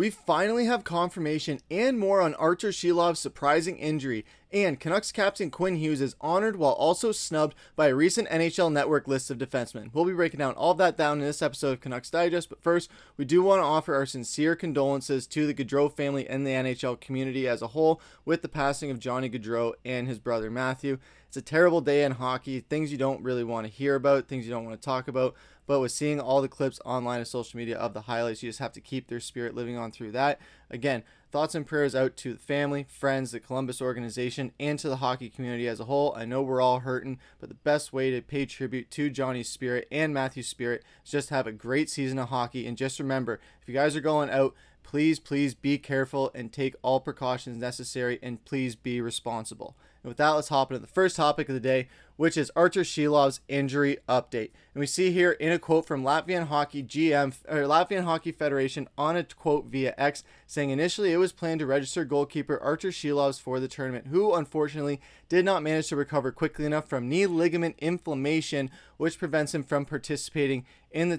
We finally have confirmation and more on Artur Shilov's surprising injury, and Canucks captain Quinn Hughes is honored while also snubbed by a recent NHL Network list of defensemen. We'll be breaking down all of that down in this episode of Canucks Digest, but first, we do want to offer our sincere condolences to the Gaudreau family and the NHL community as a whole with the passing of Johnny Gaudreau and his brother Matthew. It's a terrible day in hockey, things you don't really want to hear about, things you don't want to talk about, but with seeing all the clips online and social media of the highlights, you just have to keep their spirit living on through that. Again, thoughts and prayers out to the family, friends, the Columbus organization, and to the hockey community as a whole. I know we're all hurting, but the best way to pay tribute to Johnny's spirit and Matthew's spirit is just have a great season of hockey. And just remember, if you guys are going out, please be careful and take all precautions necessary, and please be responsible. And with that, let's hop into the first topic of the day, which is Artur Shilov's injury update. And we see here in a quote from Latvian Hockey GM, or Latvian Hockey Federation, on a quote via X, saying initially it was planned to register goalkeeper Artur Shilovs for the tournament, who unfortunately did not manage to recover quickly enough from knee ligament inflammation, which prevents him from participating in the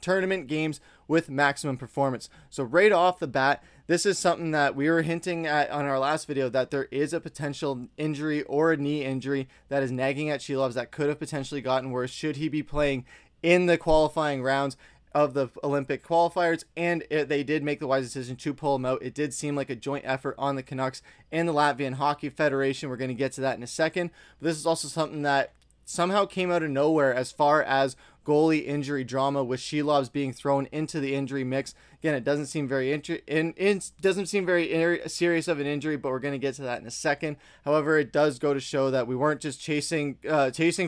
tournament games with maximum performance. So right off the bat, this is something that we were hinting at on our last video, that there is a potential injury or a knee injury that is nagging at Shilovs that could have potentially gotten worse should he be playing in the qualifying rounds of the Olympic qualifiers, and they did make the wise decision to pull him out. It did seem like a joint effort on the Canucks and the Latvian Hockey Federation. We're going to get to that in a second, but this is also something that somehow came out of nowhere as far as goalie injury drama, with Shilovs being thrown into the injury mix. Again, it doesn't seem very serious of an injury, but we're going to get to that in a second. However, it does go to show that we weren't just chasing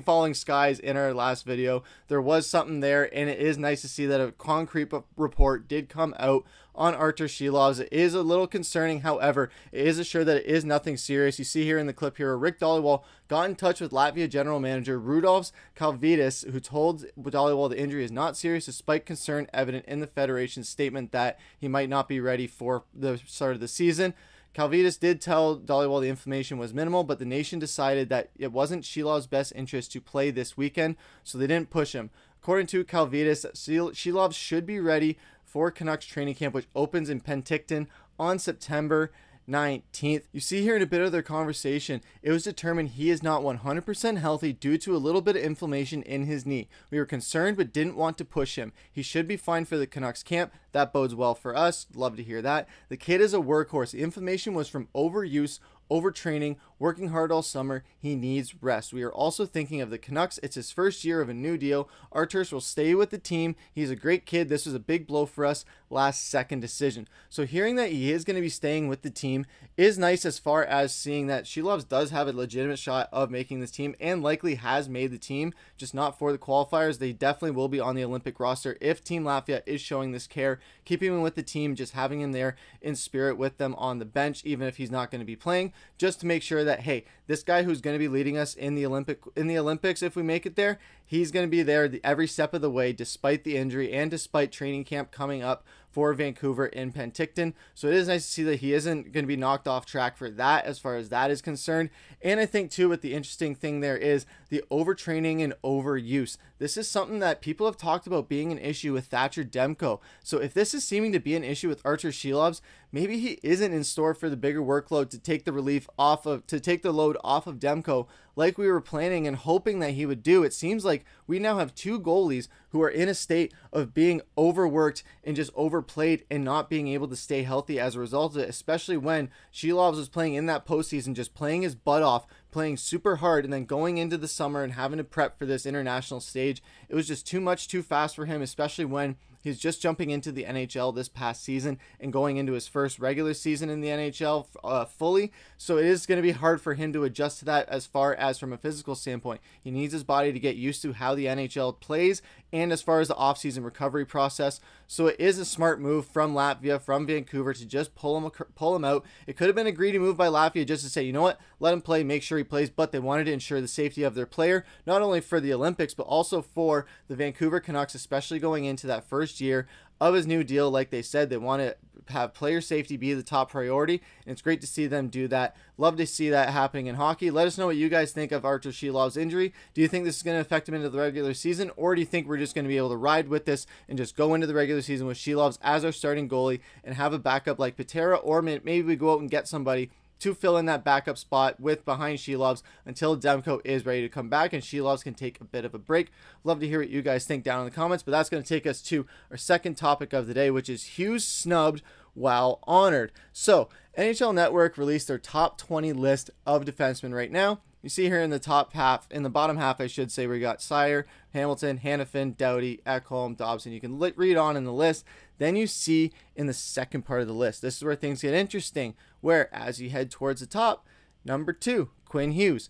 falling skies in our last video. There was something there, and it is nice to see that a concrete report did come out on Artur Shilovs. It is a little concerning, however, it is assured that it is nothing serious. You see here in the clip here, Rick Dhaliwal got in touch with Latvia general manager Rudolfs Kalvītis, who told Dhaliwal the injury is not serious, despite concern evident in the Federation's statement that he might not be ready for the start of the season. Kalvītis did tell Dhaliwal the inflammation was minimal, but the nation decided that it wasn't Shilov's best interest to play this weekend, so they didn't push him. According to Kalvītis, Shilovs should be ready for Canucks training camp, which opens in Penticton on September 19th. You see here in a bit of their conversation, it was determined he is not 100% healthy due to a little bit of inflammation in his knee. We were concerned but didn't want to push him. He should be fine for the Canucks camp. That bodes well for us. Love to hear that. The kid is a workhorse. The inflammation was from overuse, overtraining, working hard all summer. He needs rest. We are also thinking of the Canucks. It's his first year of a new deal. Artur will stay with the team. He's a great kid. This was a big blow for us. Last second decision. So hearing that he is going to be staying with the team is nice, as far as seeing that Shilovs does have a legitimate shot of making this team, and likely has made the team, just not for the qualifiers. They definitely will be on the Olympic roster if Team Latvia is showing this care, keeping him with the team, just having him there in spirit with them on the bench, even if he's not going to be playing, just to make sure that, hey, this guy who's going to be leading us in the Olympics, if we make it there, he's going to be there every step of the way, despite the injury and despite training camp coming up for Vancouver in Penticton. So it is nice to see that he isn't going to be knocked off track for that, as far as that is concerned. And I think too, what the interesting thing there is the overtraining and overuse. This is something that people have talked about being an issue with Thatcher Demko. So if this is seeming to be an issue with Artur Shilovs, maybe he isn't in store for the bigger workload to take the load off of Demko, like we were planning and hoping that he would do. It seems like we now have two goalies who are in a state of being overworked and just overplayed and not being able to stay healthy as a result of it, especially when Shilovs was playing in that postseason, just playing his butt off, playing super hard, and then going into the summer and having to prep for this international stage. It was just too much too fast for him, especially when he's just jumping into the NHL this past season and going into his first regular season in the NHL fully. So it is going to be hard for him to adjust to that, as far as from a physical standpoint. He needs his body to get used to how the NHL plays, and as far as the offseason recovery process. So it is a smart move from Latvia, from Vancouver, to just pull him out. It could have been a greedy move by Latvia just to say, you know what, let him play, make sure he plays, but they wanted to ensure the safety of their player, not only for the Olympics, but also for the Vancouver Canucks, especially going into that first year of his new deal. Like they said, they want to have player safety be the top priority, and it's great to see them do that. Love to see that happening in hockey. Let us know what you guys think of Artur Shilov's injury. Do you think this is going to affect him into the regular season, or do you think we're just going to be able to ride with this and just go into the regular season with Shilovs as our starting goalie and have a backup like Patera, or maybe we go out and get somebody to fill in that backup spot with behind Shilovs until Demko is ready to come back and Shilovs can take a bit of a break. Love to hear what you guys think down in the comments, but that's going to take us to our second topic of the day, which is Hughes snubbed while honored. So NHL Network released their top 20 list of defensemen right now. You see here in the top half, in the bottom half, I should say, we got Sire, Hamilton, Hanifin, Doughty, Ekholm, Dobson. You can read on in the list. Then you see in the second part of the list, this is where things get interesting, where as you head towards the top, number 2, Quinn Hughes.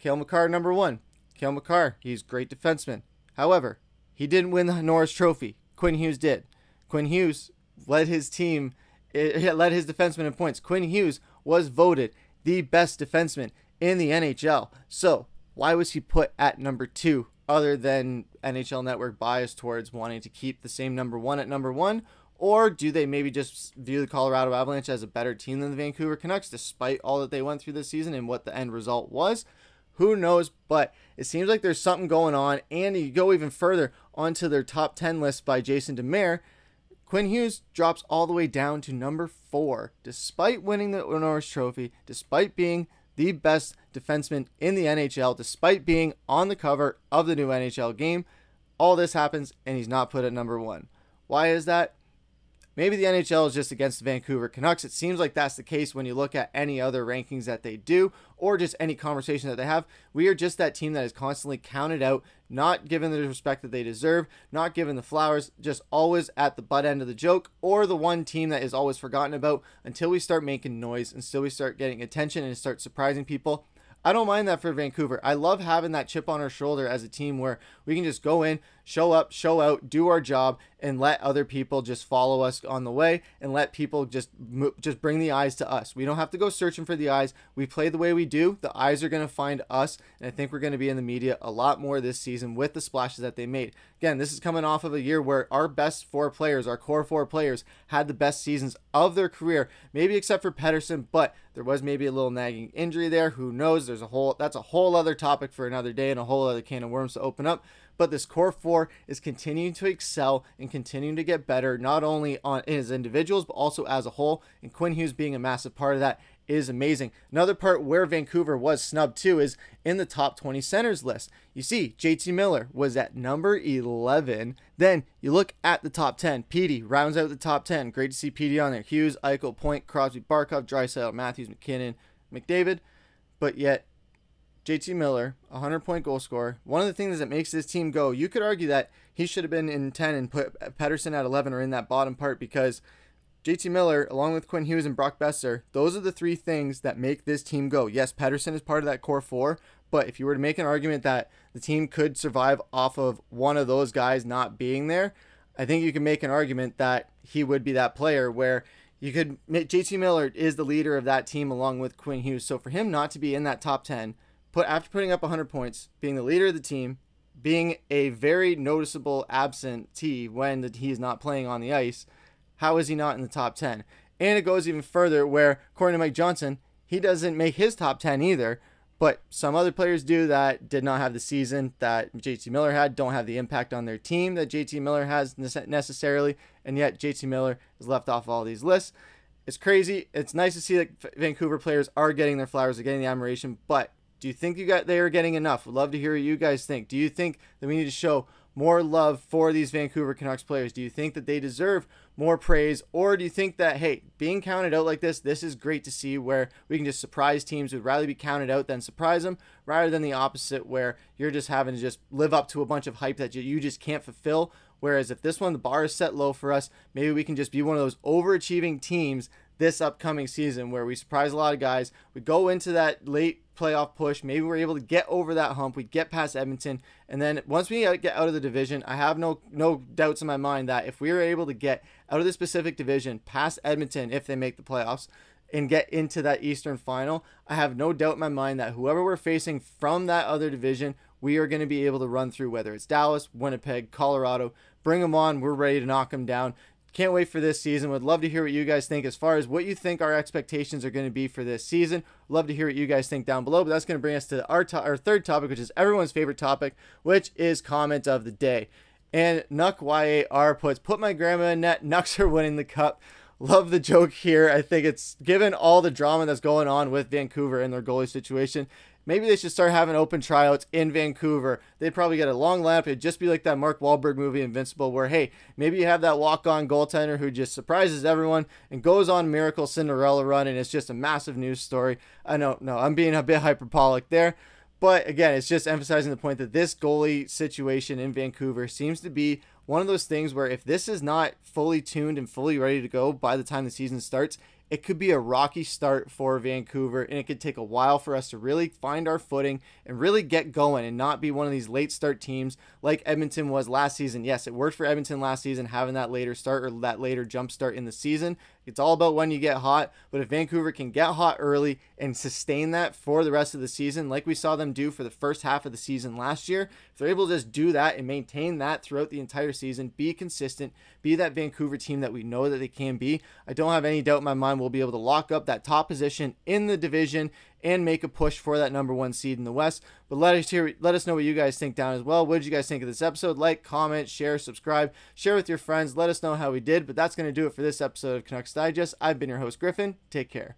Cale Makar, number 1. Cale Makar, he's a great defenseman. However, he didn't win the Norris Trophy. Quinn Hughes did. Quinn Hughes led his team, led his defenseman in points. Quinn Hughes was voted the best defenseman in the NHL. So why was he put at number 2 other than NHL Network bias towards wanting to keep the same number 1 at number 1? Or do they maybe just view the Colorado Avalanche as a better team than the Vancouver Canucks despite all that they went through this season and what the end result was? Who knows, but it seems like there's something going on. And you go even further onto their top 10 list by Jason Demers, Quinn Hughes drops all the way down to number 4 despite winning the Norris Trophy, despite being the best defenseman in the NHL, despite being on the cover of the new NHL game. All this happens and he's not put at number 1. Why is that? Maybe the NHL is just against the Vancouver Canucks. It seems like that's the case when you look at any other rankings that they do or just any conversation that they have. We are just that team that is constantly counted out, not given the respect that they deserve, not given the flowers, just always at the butt end of the joke, or the one team that is always forgotten about until we start making noise, until we start getting attention and start surprising people. I don't mind that for Vancouver. I love having that chip on our shoulder as a team where we can just go in, show up, show out, do our job, and let other people just follow us on the way and let people just bring the eyes to us. We don't have to go searching for the eyes. We play the way we do. The eyes are going to find us, and I think we're going to be in the media a lot more this season with the splashes that they made. Again, this is coming off of a year where our best 4 players, our core 4 players, had the best seasons of their career, maybe except for Pettersson, but there was maybe a little nagging injury there. Who knows? That's a whole other topic for another day and a whole other can of worms to open up. But this core 4 is continuing to excel and continuing to get better, not only as individuals, but also as a whole. And Quinn Hughes being a massive part of that is amazing. Another part where Vancouver was snubbed too is in the top 20 centers list. You see, JT Miller was at number 11. Then you look at the top 10. Petey rounds out the top 10. Great to see Petey on there. Hughes, Eichel, Point, Crosby, Barkov, Draisaitl, Matthews, McKinnon, McDavid. But yet, JT Miller, 100-point goal scorer. One of the things that makes this team go, you could argue that he should have been in 10 and put Pettersson at 11 or in that bottom part, because JT Miller, along with Quinn Hughes and Brock Besser, those are the 3 things that make this team go. Yes, Pettersson is part of that core 4, but if you were to make an argument that the team could survive off of one of those guys not being there, I think you can make an argument that he would be that player where you could make JT Miller is the leader of that team along with Quinn Hughes. So for him not to be in that top 10, after putting up 100 points, being the leader of the team, being a very noticeable absentee when he is not playing on the ice, how is he not in the top 10? And it goes even further where, according to Mike Johnson, he doesn't make his top 10 either, but some other players do that did not have the season that JT Miller had, don't have the impact on their team that JT Miller has necessarily, and yet JT Miller is left off all these lists. It's crazy. It's nice to see that Vancouver players are getting their flowers, are getting the admiration, but do you think they are getting enough? Would love to hear what you guys think. Do you think that we need to show more love for these Vancouver Canucks players? Do you think that they deserve more praise? Or do you think that, hey, being counted out like this is great to see, where we can just surprise teams who'd rather be counted out than surprise them, rather than the opposite where you're just having to just live up to a bunch of hype that you just can't fulfill? Whereas if this one, the bar is set low for us, maybe we can just be one of those overachieving teams this upcoming season where we surprise a lot of guys. We go into that late playoff push. Maybe we're able to get over that hump. We get past Edmonton. And then once we get out of the division, I have no doubts in my mind that if we are able to get out of the specific division past Edmonton, if they make the playoffs, and get into that Eastern final, I have no doubt in my mind that whoever we're facing from that other division, we are going to be able to run through, whether it's Dallas, Winnipeg, Colorado, bring them on. We're ready to knock them down. Can't wait for this season. Would love to hear what you guys think as far as what you think our expectations are going to be for this season. Love to hear what you guys think down below. But that's going to bring us to our third topic, which is everyone's favorite topic, which is comment of the day. And Nuck YAR puts, put my grandma in net. Nucks are winning the cup. Love the joke here. I think it's given all the drama that's going on with Vancouver and their goalie situation. Maybe they should start having open tryouts in Vancouver. They'd probably get a long lineup. It'd just be like that Mark Wahlberg movie, Invincible, where, hey, maybe you have that walk-on goaltender who just surprises everyone and goes on miracle Cinderella run, and it's just a massive news story. I know, no, I'm being a bit hyperbolic there. But again, it's just emphasizing the point that this goalie situation in Vancouver seems to be one of those things where if this is not fully tuned and fully ready to go by the time the season starts, it could be a rocky start for Vancouver, and it could take a while for us to really find our footing and really get going and not be one of these late start teams like Edmonton was last season. Yes, it worked for Edmonton last season, having that later start or that later jump start in the season. It's all about when you get hot, but if Vancouver can get hot early and sustain that for the rest of the season, like we saw them do for the first half of the season last year, if they're able to just do that and maintain that throughout the entire season, be consistent, be that Vancouver team that we know that they can be, I don't have any doubt in my mind we'll be able to lock up that top position in the division and make a push for that #1 seed in the West. But let us know what you guys think down as well. What did you guys think of this episode? Like, comment, share, subscribe, share with your friends. Let us know how we did. But that's going to do it for this episode of Canucks Digest. I've been your host, Griffin. Take care.